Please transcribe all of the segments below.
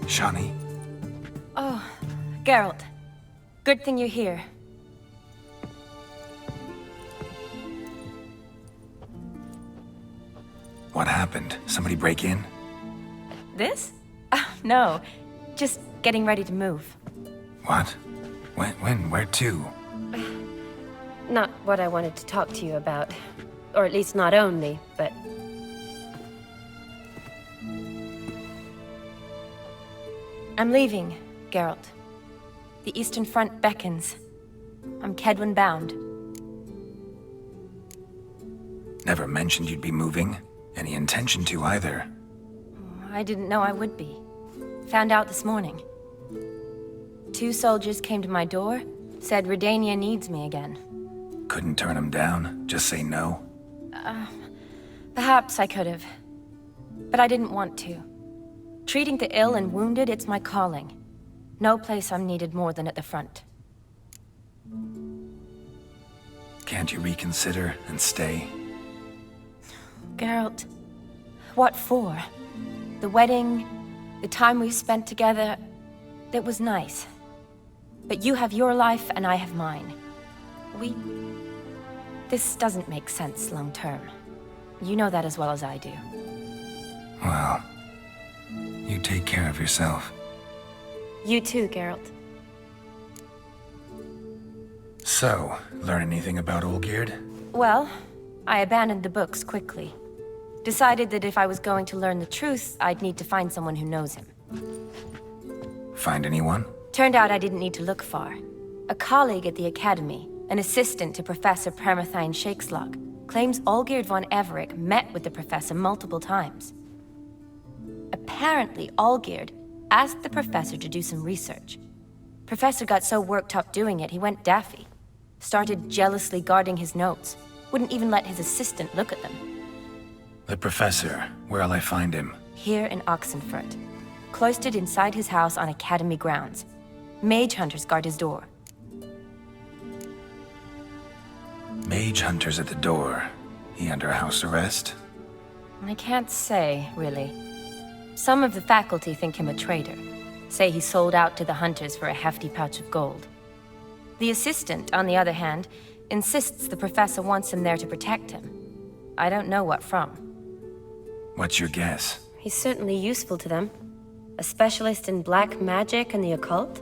Shani? Oh, Geralt. Good thing you're here. What happened? Somebody break in? This? No. Just getting ready to move. What? When? Where to? Not what I wanted to talk to you about. Or at least not only, but... I'm leaving, Geralt. The Eastern Front beckons. I'm Kedwin bound. Never mentioned you'd be moving. Any intention to either. I didn't know I would be. Found out this morning. 2 soldiers came to my door, said Redania needs me again. Couldn't turn him down? Just say no? Perhaps I could have. But I didn't want to. Treating the ill and wounded, it's my calling. No place I'm needed more than at the front. Can't you reconsider and stay? Geralt, what for? The wedding, the time we've spent together, it was nice. But you have your life and I have mine. This doesn't make sense long term. You know that as well as I do. Well, you take care of yourself. You too, Geralt. So, learn anything about Olgierd? Well, I abandoned the books quickly. Decided that if I was going to learn the truth, I'd need to find someone who knows him. Find anyone? Turned out I didn't need to look far. A colleague at the Academy, an assistant to Professor Permathine Shakeslog, claims Olgierd von Everec met with the professor multiple times. Apparently, Olgierd asked the professor to do some research. Professor got so worked up doing it, he went daffy. Started jealously guarding his notes. Wouldn't even let his assistant look at them. The professor. Where'll I find him? Here in Oxenfurt. Cloistered inside his house on Academy grounds. Mage hunters guard his door. Mage hunters at the door. He under house arrest? I can't say, really. Some of the faculty think him a traitor. Say he sold out to the hunters for a hefty pouch of gold. The assistant, on the other hand, insists the professor wants him there to protect him. I don't know what from. What's your guess? He's certainly useful to them. A specialist in black magic and the occult?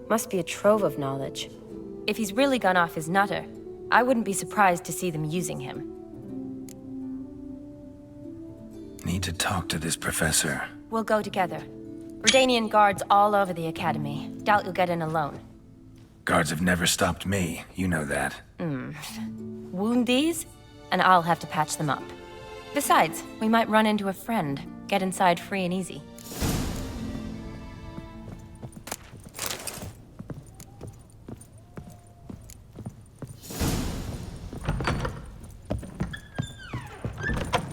Must be a trove of knowledge. If he's really gone off his nutter, I wouldn't be surprised to see them using him. Need to talk to this professor. We'll go together. Redanian guards all over the Academy. Doubt you'll get in alone. Guards have never stopped me, you know that. Wound these, and I'll have to patch them up. Besides, we might run into a friend. Get inside free and easy.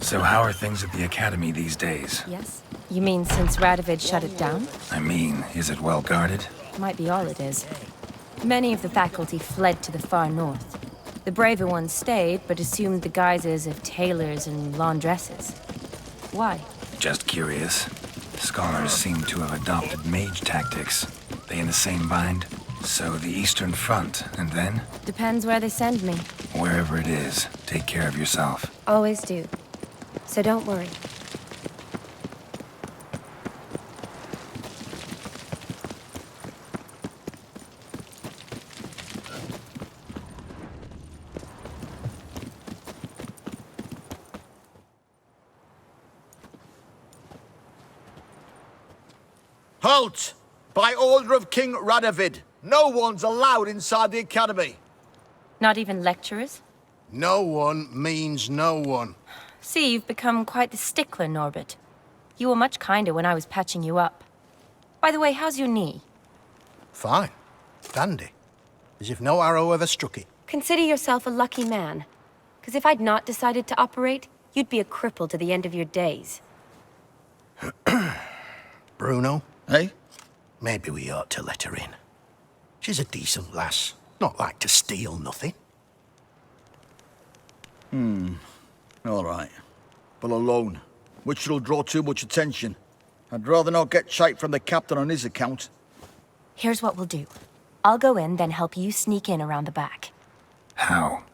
So how are things at the Academy these days? Yes? You mean since Radovid shut it down? I mean, is it well guarded? Might be all it is. Many of the faculty fled to the far north. The braver ones stayed, but assumed the guises of tailors and laundresses. Why? Just curious. Scholars seem to have adopted mage tactics. They in the same bind? So the Eastern Front, and then? Depends where they send me. Wherever it is, take care of yourself. Always do. So don't worry. Halt! By order of King Radovid, no one's allowed inside the Academy. Not even lecturers? No one means no one. See, you've become quite the stickler, Norbert. You were much kinder when I was patching you up. By the way, how's your knee? Fine. Dandy. As if no arrow ever struck it. Consider yourself a lucky man. Because if I'd not decided to operate, you'd be a cripple to the end of your days. Bruno? Hey? Maybe we ought to let her in. She's a decent lass. Not like to steal nothing. All right. But alone, which will draw too much attention. I'd rather not get shite from the captain on his account. Here's what we'll do. I'll go in, then help you sneak in around the back. How?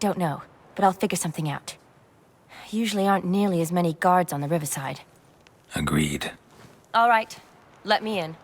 Don't know, but I'll figure something out. Usually aren't nearly as many guards on the riverside. Agreed. All right, let me in.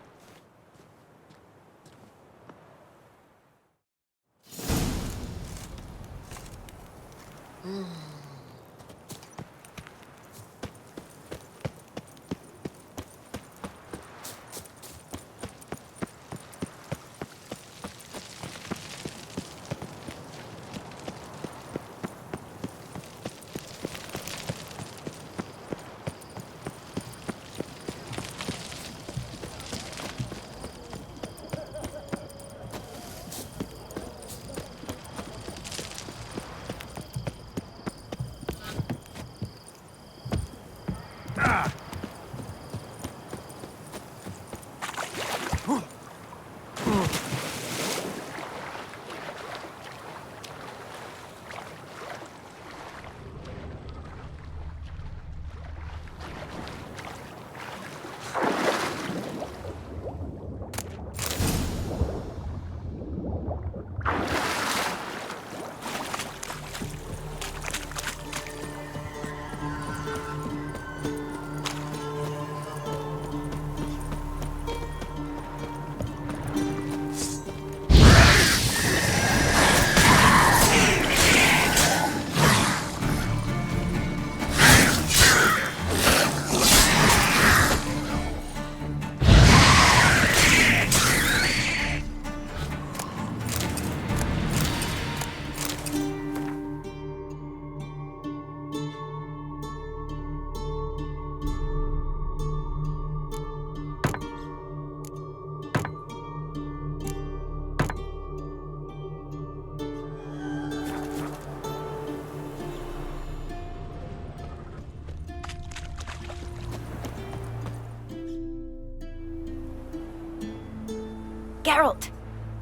Geralt!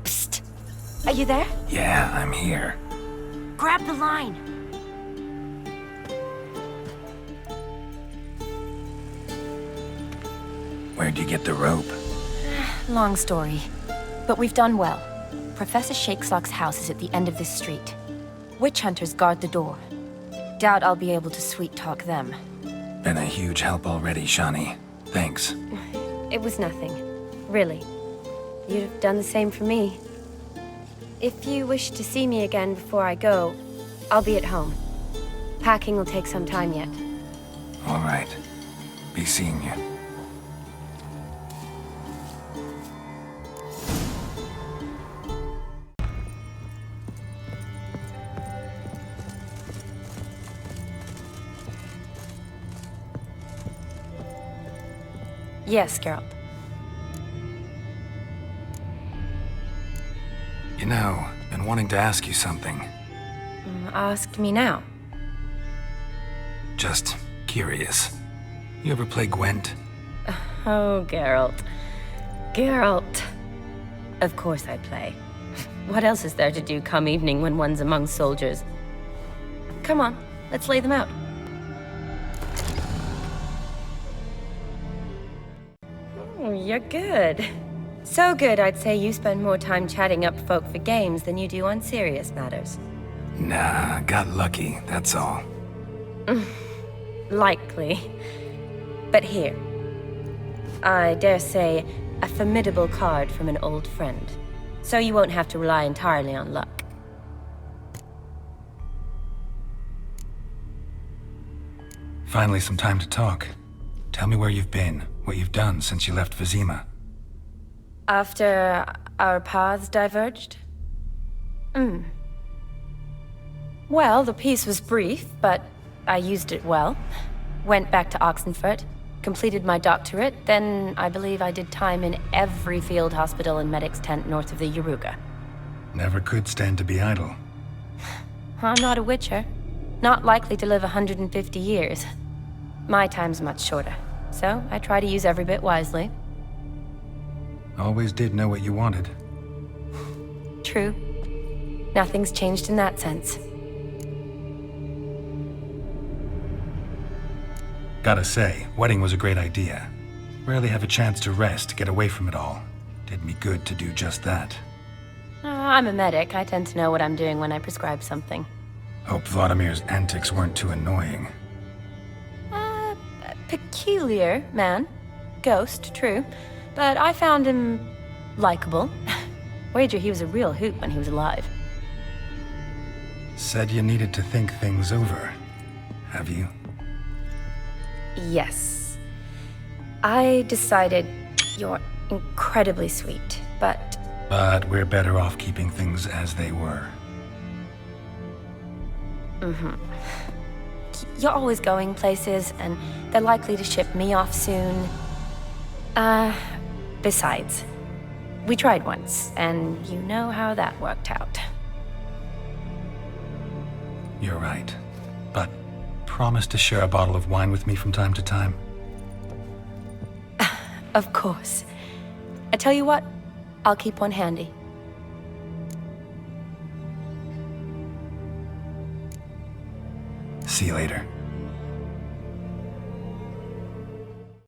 Psst! Are you there? Yeah, I'm here. Grab the line! Where'd you get the rope? Long story. But we've done well. Professor Shakesock's house is at the end of this street. Witch hunters guard the door. Doubt I'll be able to sweet-talk them. Been a huge help already, Shani. Thanks. It was nothing. Really. You'd have done the same for me. If you wish to see me again before I go, I'll be at home. Packing will take some time yet. All right. Be seeing you. Yes, Geralt. You know, been wanting to ask you something. Ask me now. Just curious. You ever play Gwent? Oh, Geralt. Geralt. Of course I play. What else is there to do come evening when one's among soldiers? Come on, let's lay them out. Oh, you're good. So good, I'd say you spend more time chatting up folk for games than you do on serious matters. Nah, got lucky, that's all. Likely. But here. I dare say, a formidable card from an old friend. So you won't have to rely entirely on luck. Finally some time to talk. Tell me where you've been, what you've done since you left Vizima. After our paths diverged? Well, the peace was brief, but I used it well. Went back to Oxenfurt, completed my doctorate, then I believe I did time in every field hospital and medic's tent north of the Yaruga. Never could stand to be idle. I'm not a witcher. Not likely to live 150 years. My time's much shorter, so I try to use every bit wisely. Always did know what you wanted. True. Nothing's changed in that sense. Gotta say, wedding was a great idea. Rarely have a chance to rest, get away from it all. Did me good to do just that. I'm a medic. I tend to know what I'm doing when I prescribe something. Hope Vladimir's antics weren't too annoying. Peculiar man. Ghost, true. But I found him likable. Wager he was a real hoot when he was alive. Said you needed to think things over. Have you? Yes. I decided you're incredibly sweet, but... But we're better off keeping things as they were. You're always going places, and they're likely to ship me off soon. Besides, we tried once, and you know how that worked out. You're right. But promise to share a bottle of wine with me from time to time. Of course. I tell you what, I'll keep one handy. See you later.